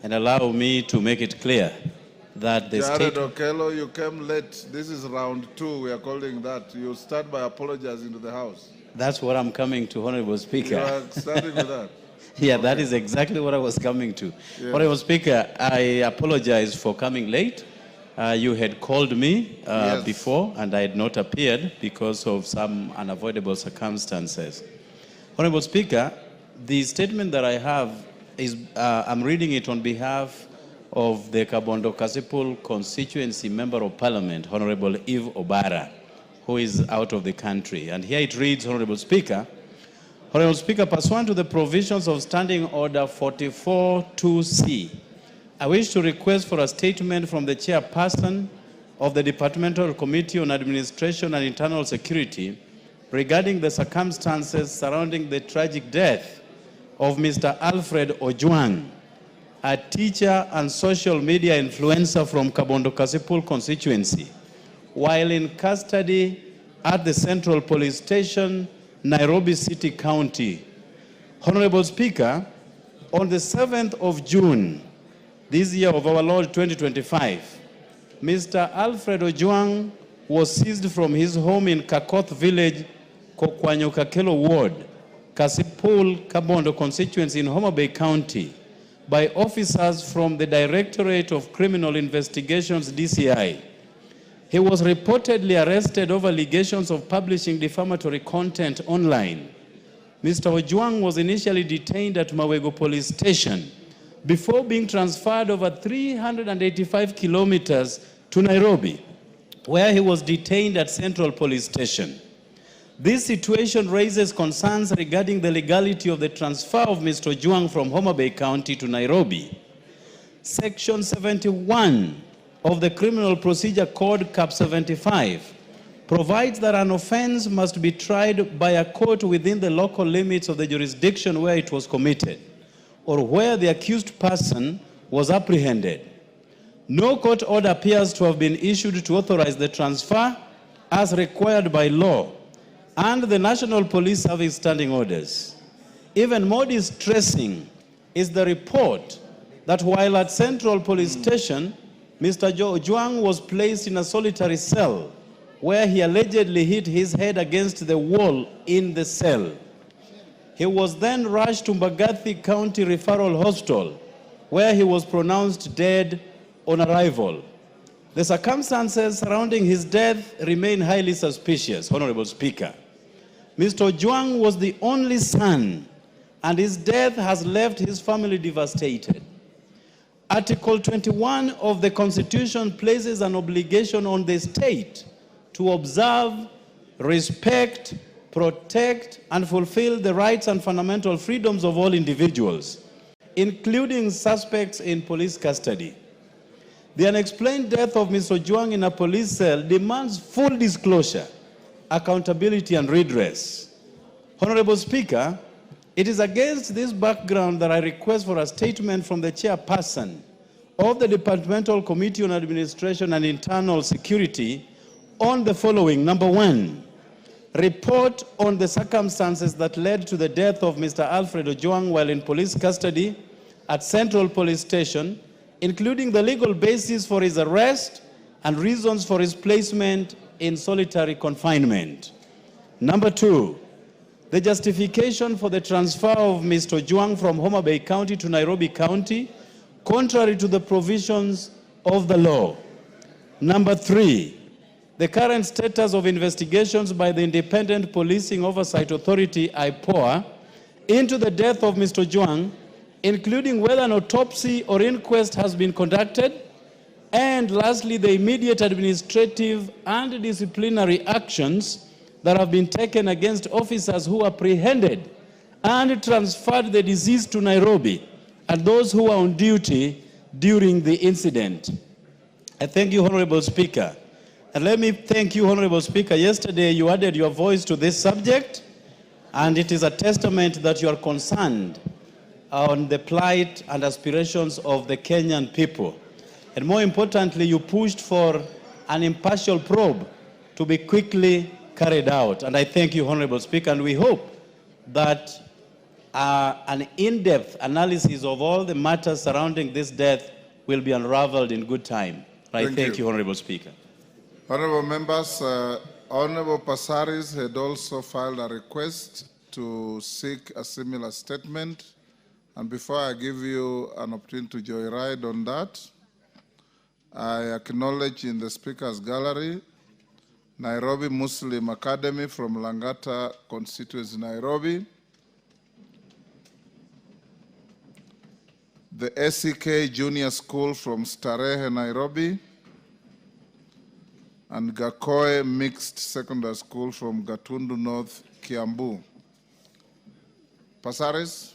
and allow me to make it clear that the Jared state... Okello, you came late. This is round 2, we are calling that. You start by apologizing to the House. That's what I'm coming to, Honorable Speaker. You are starting with that? Yeah, okay. That is exactly what I was coming to. Yes. Honorable Speaker, I apologize for coming late. You had called me yes. before, and I had not appeared because of some unavoidable circumstances. Honorable Speaker, the statement that I have is, I'm reading it on behalf of the Kabondo Kasipul constituency Member of Parliament, Honorable Eve Obara, who is out of the country. And here it reads, Honorable Speaker, pursuant to the provisions of Standing Order 44-2C, I wish to request for a statement from the chairperson of the Departmental Committee on Administration and Internal Security regarding the circumstances surrounding the tragic death of Mr. Alfred Ojwang, a teacher and social media influencer from Kabondo Kasipul constituency, while in custody at the Central Police Station, Nairobi City County. Honorable Speaker, on the 7th of June, this year of our Lord 2025, Mr. Alfred Ojwang was seized from his home in Kakoth Village, Kokwanyokakelo Ward, Kasipul, Kabondo constituency in Homa Bay County, by officers from the Directorate of Criminal Investigations, DCI. He was reportedly arrested over allegations of publishing defamatory content online. Mr. Ojwang was initially detained at Mawego Police Station before being transferred over 385 kilometers to Nairobi, where he was detained at Central Police Station. This situation raises concerns regarding the legality of the transfer of Mr. Ojwang from Homa Bay County to Nairobi. Section 71 of the Criminal Procedure Code, Cap 75, provides that an offense must be tried by a court within the local limits of the jurisdiction where it was committed, or where the accused person was apprehended. No court order appears to have been issued to authorize the transfer as required by law and the National Police Service standing orders. Even more distressing is the report that while at Central Police Station, Mr. Ojwang was placed in a solitary cell where he allegedly hit his head against the wall in the cell. He was then rushed to Mbagathi County Referral Hospital, where he was pronounced dead on arrival. The circumstances surrounding his death remain highly suspicious, Honorable Speaker. Mr. Ojwang was the only son, and his death has left his family devastated. Article 21 of the Constitution places an obligation on the state to observe, respect, protect, and fulfill the rights and fundamental freedoms of all individuals, including suspects in police custody. The unexplained death of Mr. Ojwang in a police cell demands full disclosure, accountability, and redress. Honorable Speaker, it is against this background that I request for a statement from the chairperson of the Departmental Committee on Administration and Internal Security on the following. Number one, report on the circumstances that led to the death of Mr. Alfred Ojwang while in police custody at Central Police Station, including the legal basis for his arrest and reasons for his placement in solitary confinement. Number two, the justification for the transfer of Mr. Ojwang from Homa Bay County to Nairobi County, contrary to the provisions of the law. Number three, the current status of investigations by the Independent Policing Oversight Authority, IPOA, into the death of Mr. Ojwang, including whether an autopsy or inquest has been conducted, and lastly, the immediate administrative and disciplinary actions that have been taken against officers who apprehended and transferred the deceased to Nairobi and those who were on duty during the incident. I thank you, Honorable Speaker. And let me thank you, Honorable Speaker. Yesterday, you added your voice to this subject, and it is a testament that you are concerned on the plight and aspirations of the Kenyan people. And more importantly, you pushed for an impartial probe to be quickly carried out. And I thank you, Honorable Speaker, and we hope that an in-depth analysis of all the matters surrounding this death will be unraveled in good time. I thank you, Honorable Speaker. Honorable members, Honorable Passaris had also filed a request to seek a similar statement. And before I give you an opportunity to joyride on that, I acknowledge in the Speaker's gallery Nairobi Muslim Academy from Langata constituency, Nairobi, the SEK Junior School from Starehe, Nairobi, and Gakoe Mixed Secondary School from Gatundu North, Kiambu. Passaris.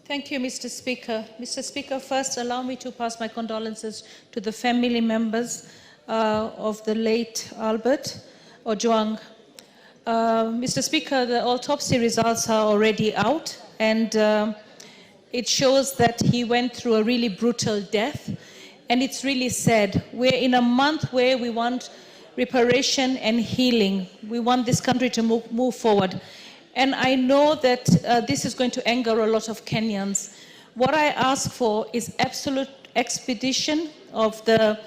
Thank you, Mr. Speaker. Mr. Speaker, first allow me to pass my condolences to the family members of the late Albert Ojwang. Mr. Speaker, the autopsy results are already out, and it shows that he went through a really brutal death, and it's really sad. We're in a month where we want reparation and healing. We want this country to move forward. And I know that this is going to anger a lot of Kenyans. What I ask for is absolute expedition of the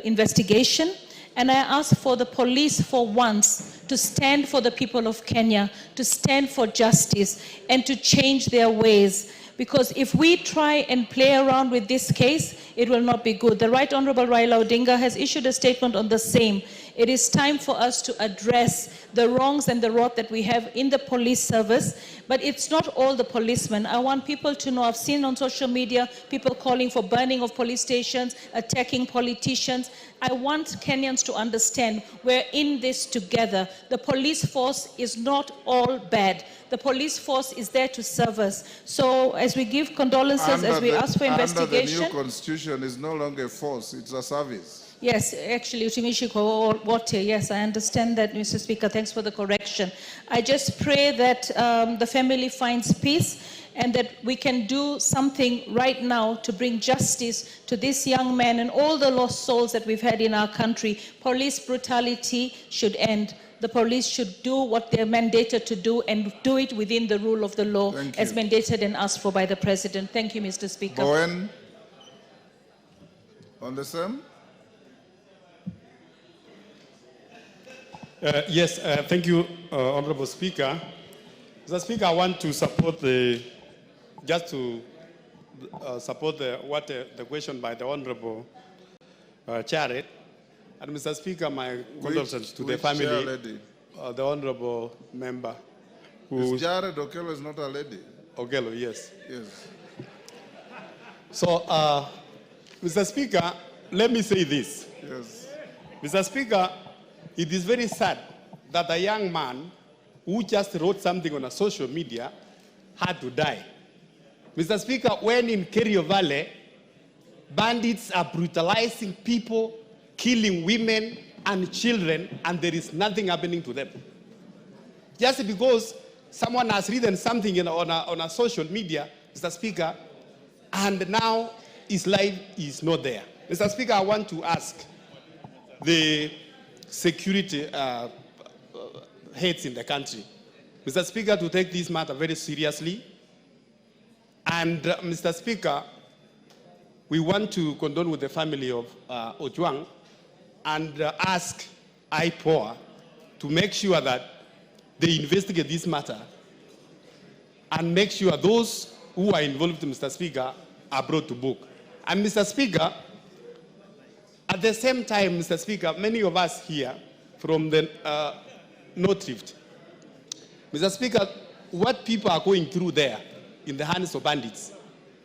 investigation, and I ask for the police for once to stand for the people of Kenya, to stand for justice, and to change their ways. Because if we try and play around with this case, it will not be good. The Right Honorable Raila Odinga has issued a statement on the same. It is time for us to address the wrongs and the rot that we have in the police service, but it's not all the policemen. I want people to know, I've seen on social media, people calling for burning of police stations, attacking politicians. I want Kenyans to understand we're in this together. The police force is not all bad. The police force is there to serve us. So as we give condolences, as we ask for investigation. Under the new constitution is no longer a force, it's a service. Yes, actually, Utimishiko Wote, yes, I understand that, Mr. Speaker. Thanks for the correction. I just pray that the family finds peace and that we can do something right now to bring justice to this young man and all the lost souls that we've had in our country. Police brutality should end. The police should do what they're mandated to do and do it within the rule of the law as mandated and asked for by the President. Thank you, Mr. Speaker. Bowen, on the same? Yes, thank you, Honorable Speaker. Mr. Speaker, I want to support the question by the Honorable Charit. And Mr. Speaker, my condolences to the family, the Honorable member. Is Jared Okello is not a lady? Okello, yes. Yes. So, Mr. Speaker, let me say this. Yes. Mr. Speaker, it is very sad that a young man who just wrote something on a social media had to die. Mr. Speaker, when in Kerio Valley, bandits are brutalizing people, killing women and children, and there is nothing happening to them. Just because someone has written something on a social media, Mr. Speaker, and now his life is not there. Mr. Speaker, I want to ask the security heads in the country, Mr. Speaker, to take this matter very seriously. And Mr. Speaker, we want to condole with the family of Ojwang and ask IPOA to make sure that they investigate this matter and make sure those who are involved, Mr. Speaker, are brought to book. And Mr. Speaker, at the same time, Mr. Speaker, many of us here from the North Rift, Mr. Speaker, what people are going through there in the hands of bandits.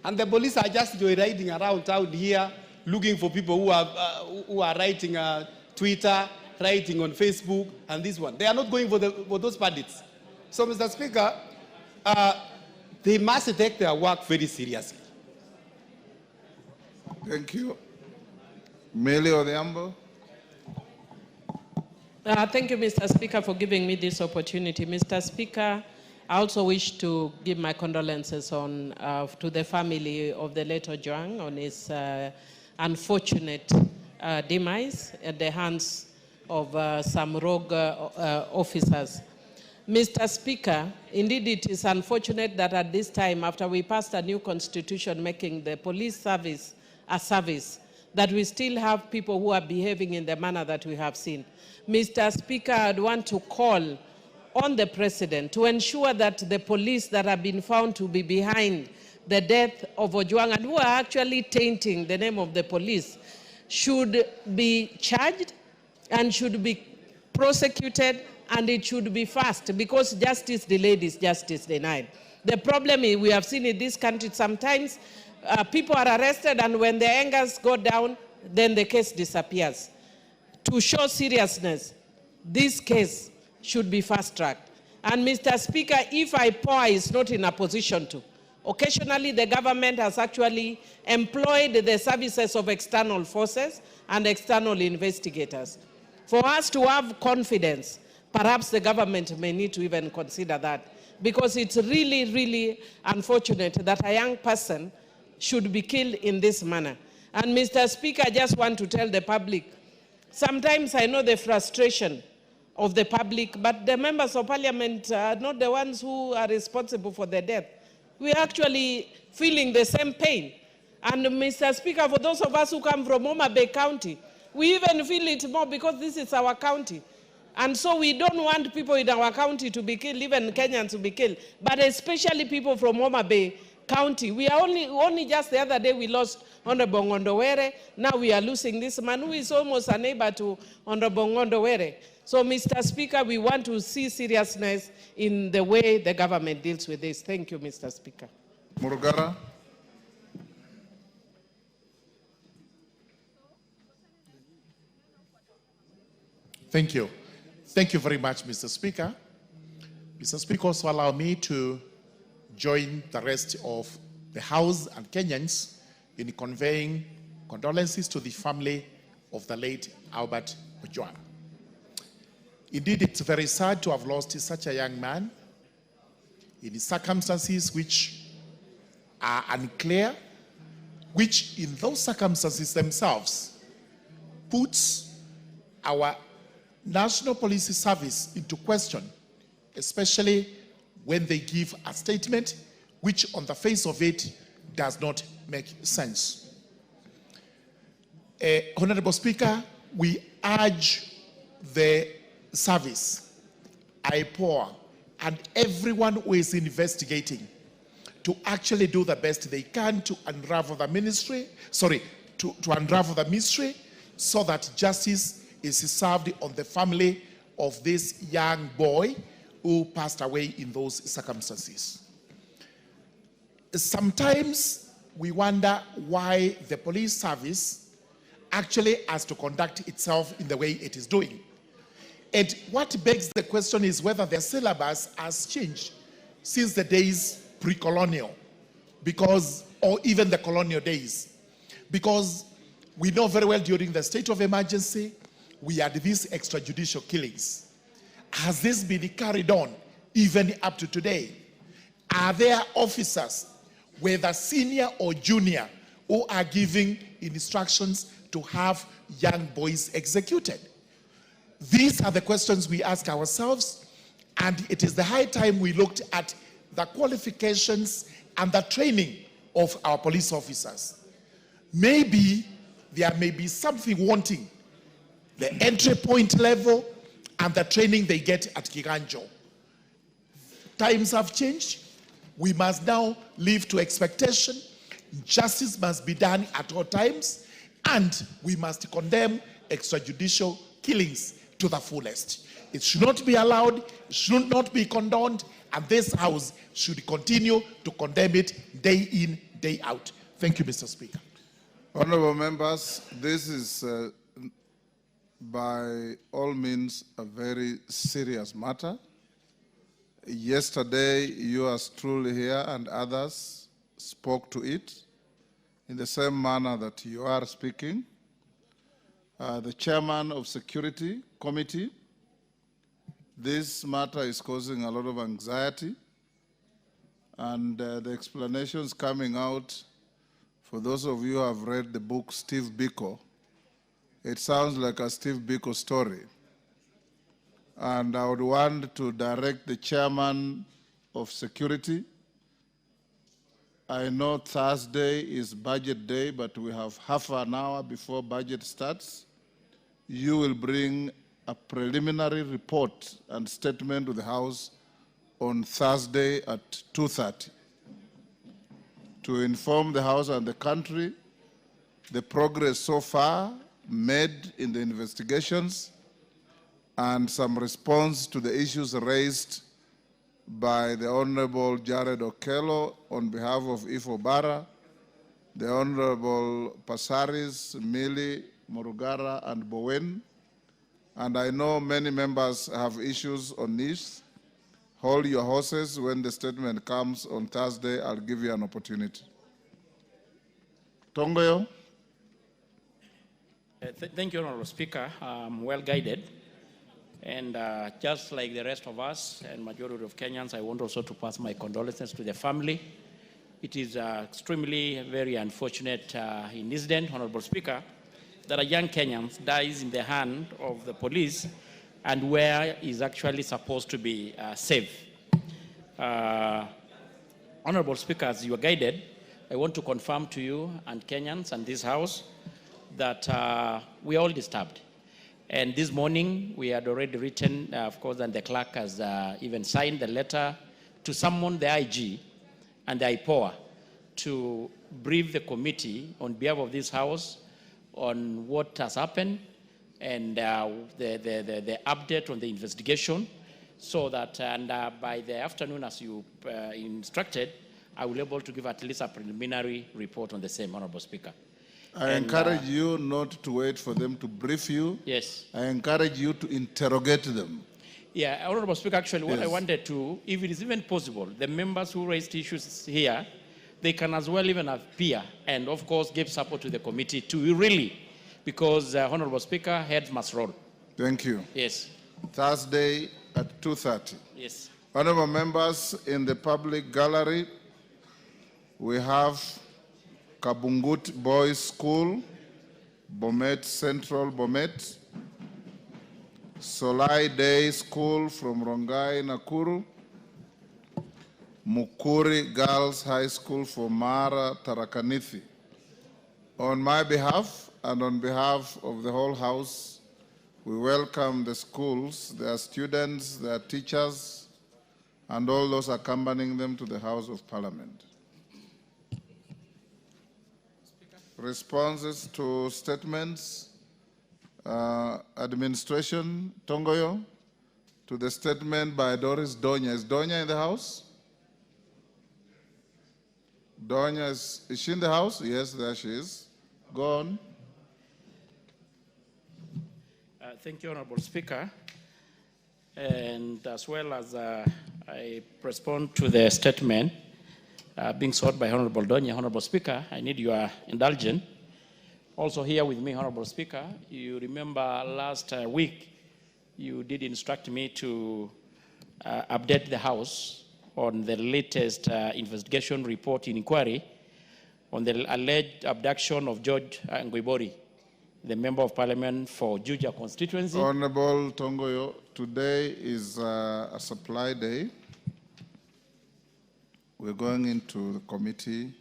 And the police are just joyriding around town here, looking for people who are writing Twitter, writing on Facebook, and this one. They are not going for those bandits. So, Mr. Speaker, they must take their work very seriously. Thank you. Mele Odhiambo. Thank you, Mr. Speaker, for giving me this opportunity. Mr. Speaker, I also wish to give my condolences to the family of the late Ojwang on his unfortunate demise at the hands of some rogue officers. Mr. Speaker, indeed it is unfortunate that at this time, after we passed a new constitution making the police service a service, that we still have people who are behaving in the manner that we have seen. Mr. Speaker, I'd want to call on the President to ensure that the police that have been found to be behind the death of Ojwang and who are actually tainting the name of the police should be charged and should be prosecuted, and it should be fast, because justice delayed is justice denied. The problem is we have seen in this country sometimes people are arrested, and when their angers go down, then the case disappears. To show seriousness, this case should be fast-tracked. And Mr. Speaker, if IPOA is not in a position to, occasionally the government has actually employed the services of external forces and external investigators. For us to have confidence, perhaps the government may need to even consider that, because it's really, really unfortunate that a young person should be killed in this manner. And Mr. Speaker, I just want to tell the public, sometimes I know the frustration of the public, but the members of parliament are not the ones who are responsible for the death. We are actually feeling the same pain. And Mr. Speaker, for those of us who come from Homa Bay County, we even feel it more because this is our county. And so we don't want people in our county to be killed, even Kenyans to be killed, but especially people from Homa Bay County. We are only just the other day we lost Honorable Ngondowere. Now we are losing this man who is almost a neighbor to Honorable Ngondowere. So, Mr. Speaker, we want to see seriousness in the way the government deals with this. Thank you, Mr. Speaker. Murugara. Thank you. Thank you very much, Mr. Speaker. Mr. Speaker, also allow me to join the rest of the House and Kenyans in conveying condolences to the family of the late Albert Ojwang. Indeed, it's very sad to have lost such a young man in circumstances which are unclear, which in those circumstances themselves puts our National Police Service into question, especially when they give a statement which on the face of it does not make sense. Honorable Speaker, we urge the service, IPOA, and everyone who is investigating to actually do the best they can to unravel the to unravel the mystery so that justice is served on the family of this young boy who passed away in those circumstances. Sometimes we wonder why the police service actually has to conduct itself in the way it is doing. And what begs the question is whether their syllabus has changed since the days pre-colonial, or even the colonial days. Because we know very well during the state of emergency, we had these extrajudicial killings. Has this been carried on even up to today? Are there officers, whether senior or junior, who are giving instructions to have young boys executed? These are the questions we ask ourselves, and it is the high time we looked at the qualifications and the training of our police officers. Maybe there may be something wanting, the entry point level and the training they get at Kiganjo. Times have changed. We must now live to expectation. Justice must be done at all times, and we must condemn extrajudicial killings to the fullest. It should not be allowed, it should not be condoned, and this House should continue to condemn it day in, day out. Thank you, Mr. Speaker. Honorable members, this is by all means a very serious matter. Yesterday, yours truly here and others spoke to it in the same manner that you are speaking. The chairman of Security Committee, this matter is causing a lot of anxiety, and the explanations coming out, for those of you who have read the book Steve Biko, it sounds like a Steve Biko story. And I would want to direct the chairman of security. I know Thursday is budget day, but we have half an hour before budget starts. You will bring a preliminary report and statement to the House on Thursday at 2:30 to inform the House and the country the progress so far made in the investigations and some response to the issues raised by the Honorable Jared Okello on behalf of Ifo Bara, the Honorable Pasaris, Mili, Morugara, and Bowen. And I know many members have issues on this. Hold your horses. When the statement comes on Thursday, I'll give you an opportunity. Tongoyo. Thank you, Honorable Speaker. Well guided. And just like the rest of us and majority of Kenyans, I want also to pass my condolences to the family. It is extremely very unfortunate incident, Honorable Speaker, that a young Kenyan dies in the hand of the police and where is actually supposed to be safe. Honorable Speaker, as you are guided, I want to confirm to you and Kenyans and this House that we are all disturbed. And this morning, we had already written, of course, and the clerk has even signed the letter to summon the IG and the IPOA to brief the committee on behalf of this House on what has happened and the update on the investigation, so that by the afternoon, as you instructed, I will be able to give at least a preliminary report on the same, Honorable Speaker. I encourage you not to wait for them to brief you. Yes. I encourage you to interrogate them. Yeah, Honorable Speaker, actually what I wanted to, if it is even possible, the members who raised issues here, they can as well even appear and of course give support to the committee to really, because Honorable Speaker, heads must roll. Thank you. Yes. Thursday at 2:30. Yes. Honorable members, in the public gallery, we have Kabungut Boys School, Bomet Central, Bomet, Solai Day School from Rongai, Nakuru, Mukuri Girls High School for Mara, Tarakaniti. On my behalf and on behalf of the whole House, we welcome the schools, their students, their teachers, and all those accompanying them to the House of Parliament. Responses to statements, administration, Tongoyo, to the statement by Doris Donya. Is Donya in the house? Donya, is she in the house? Yes, there she is. Go on. Thank you, Honorable Speaker. And as well as I respond to the statement being sought by Honorable Donya, Honorable Speaker, I need your indulgence. Also here with me, Honorable Speaker, you remember last week you did instruct me to update the House on the latest investigation report in inquiry on the alleged abduction of George Nguibori, the Member of Parliament for Juja constituency. Honorable Tongoyo, today is a supply day. We're going into the committee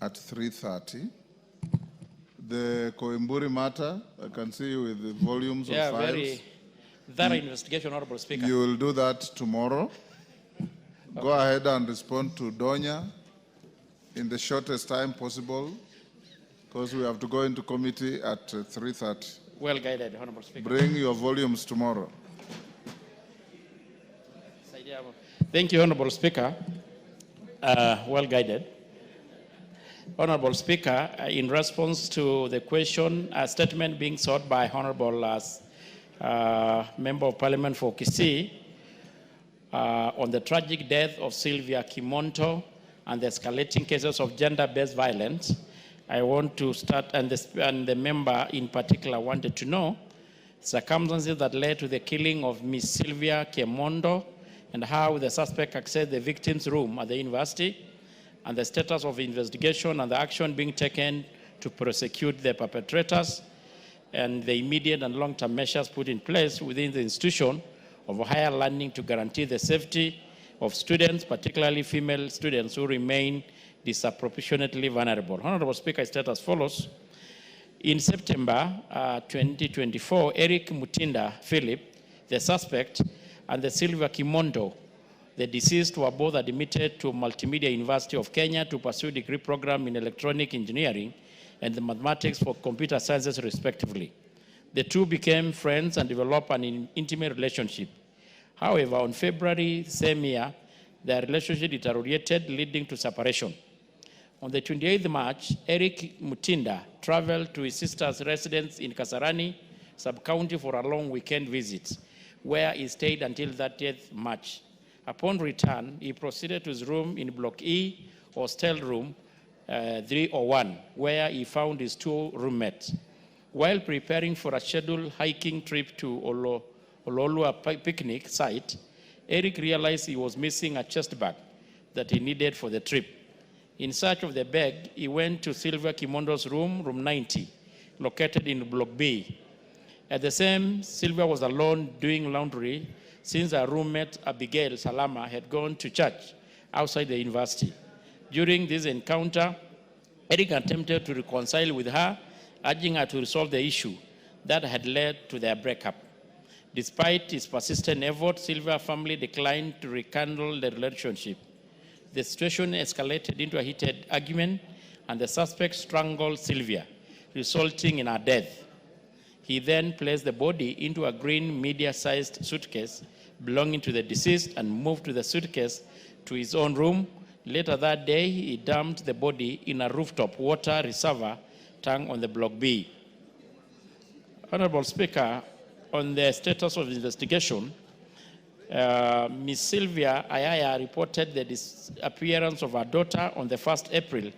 at 3:30. The Koimburi matter, I can see you with the volumes of files. Very thorough investigation, Honorable Speaker. You will do that tomorrow. Go ahead and respond to Donya in the shortest time possible, because we have to go into committee at 3:30. Well guided, Honorable Speaker. Bring your volumes tomorrow. Thank you, Honorable Speaker. Well guided. Honorable Speaker, in response to the question, a statement being sought by Honorable Member of Parliament for Kisii on the tragic death of Sylvia Kimonto and the escalating cases of gender-based violence, I want to start, and the member in particular wanted to know circumstances that led to the killing of Miss Sylvia Kimonto and how the suspect accessed the victim's room at the university, and the status of investigation and the action being taken to prosecute the perpetrators. and the immediate and long-term measures put in place within the institution of higher learning to guarantee the safety of students, particularly female students who remain disproportionately vulnerable. Honorable Speaker, I state as follows. In September 2024, Eric Mutinda Philip, the suspect, and the Sylvia Kimondo, the deceased, were both admitted to Multimedia University of Kenya to pursue a degree program in electronic engineering and the mathematics for computer sciences, respectively. The two became friends and developed an intimate relationship. However, on February same year, their relationship deteriorated, leading to separation. On the 28th March, Eric Mutinda traveled to his sister's residence in Kasarani, sub-county, for a long weekend visit, where he stayed until 30th March. Upon return, he proceeded to his room in Block E, hostel room 301, where he found his two roommates. While preparing for a scheduled hiking trip to Ololua picnic site, Eric realized he was missing a chest bag that he needed for the trip. In search of the bag, he went to Sylvia Kimondo's room, room 90, located in Block B. At the same, Sylvia was alone doing laundry since her roommate, Abigail Salama, had gone to church outside the university. During this encounter, Eric attempted to reconcile with her, urging her to resolve the issue that had led to their breakup. Despite his persistent efforts, Sylvia's family declined to rekindle the relationship. The situation escalated into a heated argument, and the suspect strangled Sylvia, resulting in her death. He then placed the body into a green media-sized suitcase belonging to the deceased and moved the suitcase to his own room. Later that day, he dumped the body in a rooftop water reservoir tank on the Block B. Honorable Speaker, on the status of the investigation, Ms. Sylvia Ayaya reported the disappearance of her daughter on the 1st April